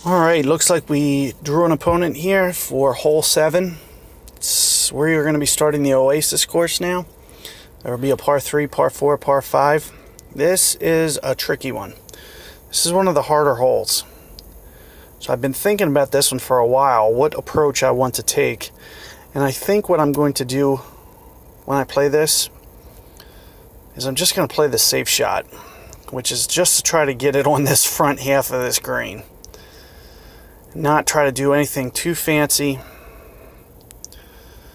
Alright, looks like we drew an opponent here for hole 7. We're going to be starting the Oasis course now. There will be a par 3, par 4, par 5. This is a tricky one. This is one of the harder holes. So I've been thinking about this one for a while, what approach I want to take. And I think what I'm going to do when I play this is I'm just going to play the safe shot, which is just to try to get it on this front half of this green. Not try to do anything too fancy.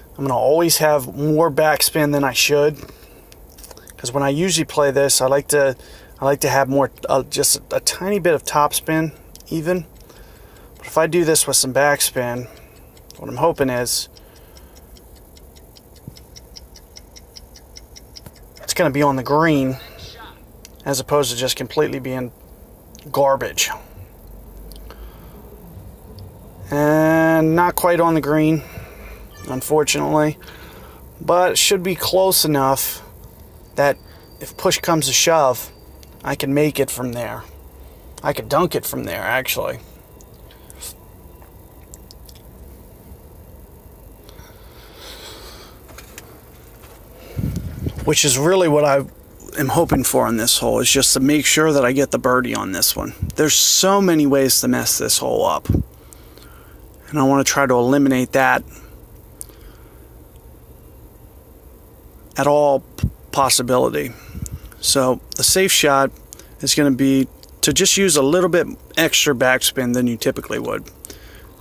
I'm going to always have more backspin than I should, because when I usually play this, I like to have more, just a tiny bit of topspin even. But if I do this with some backspin, what I'm hoping is it's going to be on the green as opposed to just completely being garbage. And not quite on the green, unfortunately, but it should be close enough that if push comes to shove, I can make it from there. I could dunk it from there, actually. Which is really what I am hoping for on this hole, is just to make sure that I get the birdie on this one. There's so many ways to mess this hole up, and I want to try to eliminate that at all possibility. So the safe shot is going to be to just use a little bit extra backspin than you typically would.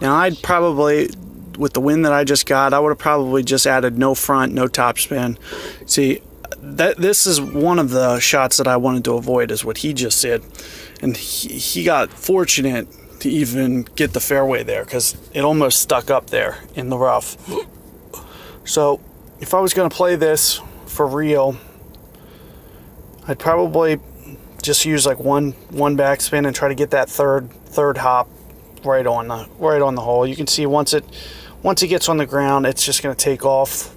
Now I'd probably, with the wind that I just got, I would have probably just added no front, no topspin. See, this is one of the shots that I wanted to avoid, is what he just did. And he got fortunate to even get the fairway there, because it almost stuck up there in the rough. So if I was going to play this for real, I'd probably just use like one backspin and try to get that third hop right on the hole. You can see once it gets on the ground, it's just going to take off.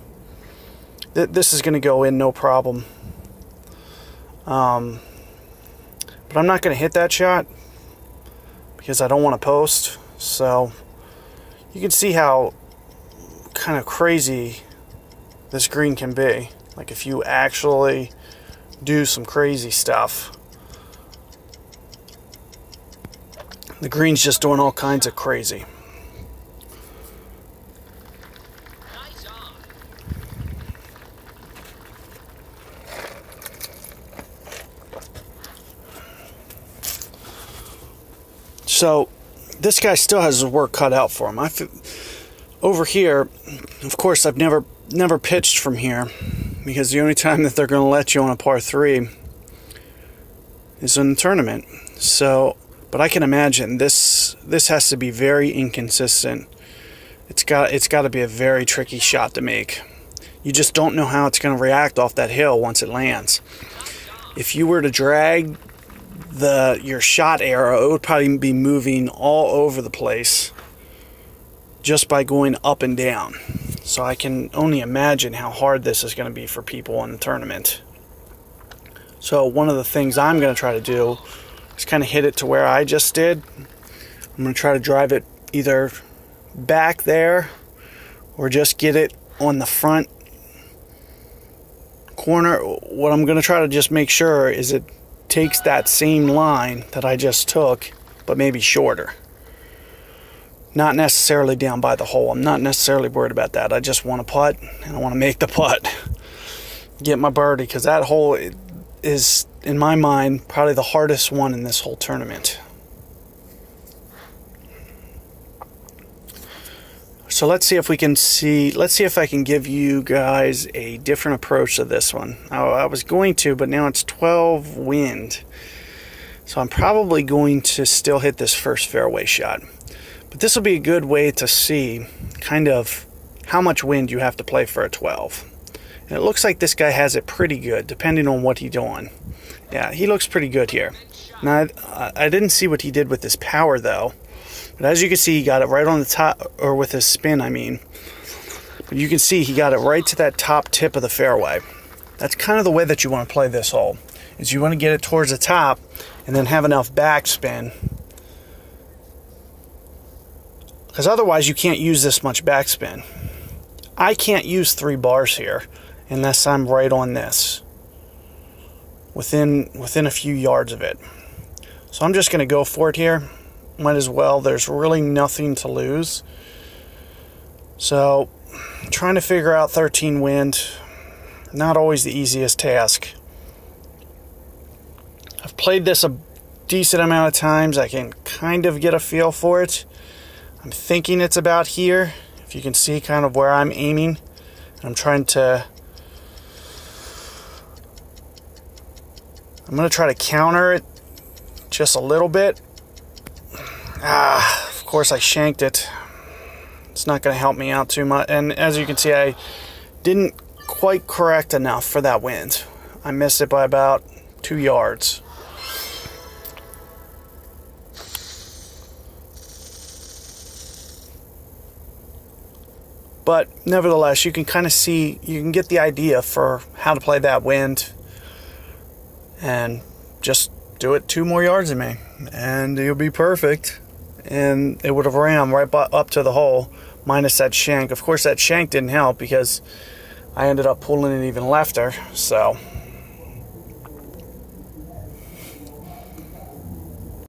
This is going to go in no problem. But I'm not going to hit that shot because I don't want to post. So you can see how kind of crazy this green can be. Like if you actually do some crazy stuff. The green's just doing all kinds of crazy. So this guy still has his work cut out for him. Over here, of course, I've never pitched from here, because the only time that they're going to let you on a par 3 is in the tournament. So, but I can imagine this has to be very inconsistent. It's got to be a very tricky shot to make. You just don't know how it's going to react off that hill once it lands. If you were to drag your shot arrow, it would probably be moving all over the place just by going up and down. So I can only imagine how hard this is going to be for people in the tournament. So one of the things I'm going to try to do is kind of hit it to where I just did. I'm going to try to drive it either back there or just get it on the front corner. What I'm going to try to just make sure is it takes that same line that I just took, but maybe shorter. Not necessarily down by the hole. I'm not necessarily worried about that. I just want to putt, and I want to make the putt. Get my birdie, because that hole is, in my mind, probably the hardest one in this whole tournament. So let's see if I can give you guys a different approach to this one. I was going to, but now it's 12 wind. So I'm probably going to still hit this first fairway shot. But this will be a good way to see kind of how much wind you have to play for a 12. And it looks like this guy has it pretty good, depending on what he's doing. Yeah, he looks pretty good here. Now, I didn't see what he did with his power, though. But as you can see, he got it right on the top, or with his spin, I mean. But you can see he got it right to that top tip of the fairway. That's kind of the way that you want to play this hole, is you want to get it towards the top and then have enough backspin because otherwise you can't use this much backspin. I can't use 3 bars here unless I'm right on this, within a few yards of it. So I'm just going to go for it here. Might as well. There's really nothing to lose. So trying to figure out 13 wind, not always the easiest task. I've played this a decent amount of times. I can kind of get a feel for it. I'm thinking it's about here. If you can see kind of where I'm aiming. I'm going to try to counter it just a little bit. Of course I shanked it. It's not going to help me out too much. And as you can see, I didn't quite correct enough for that wind. I missed it by about 2 yards. But nevertheless, you can kind of see, you can get the idea for how to play that wind. And just do it 2 more yards of me, and you'll be perfect. And it would have ran right up to the hole, minus that shank. Of course, that shank didn't help because I ended up pulling it even lefter. So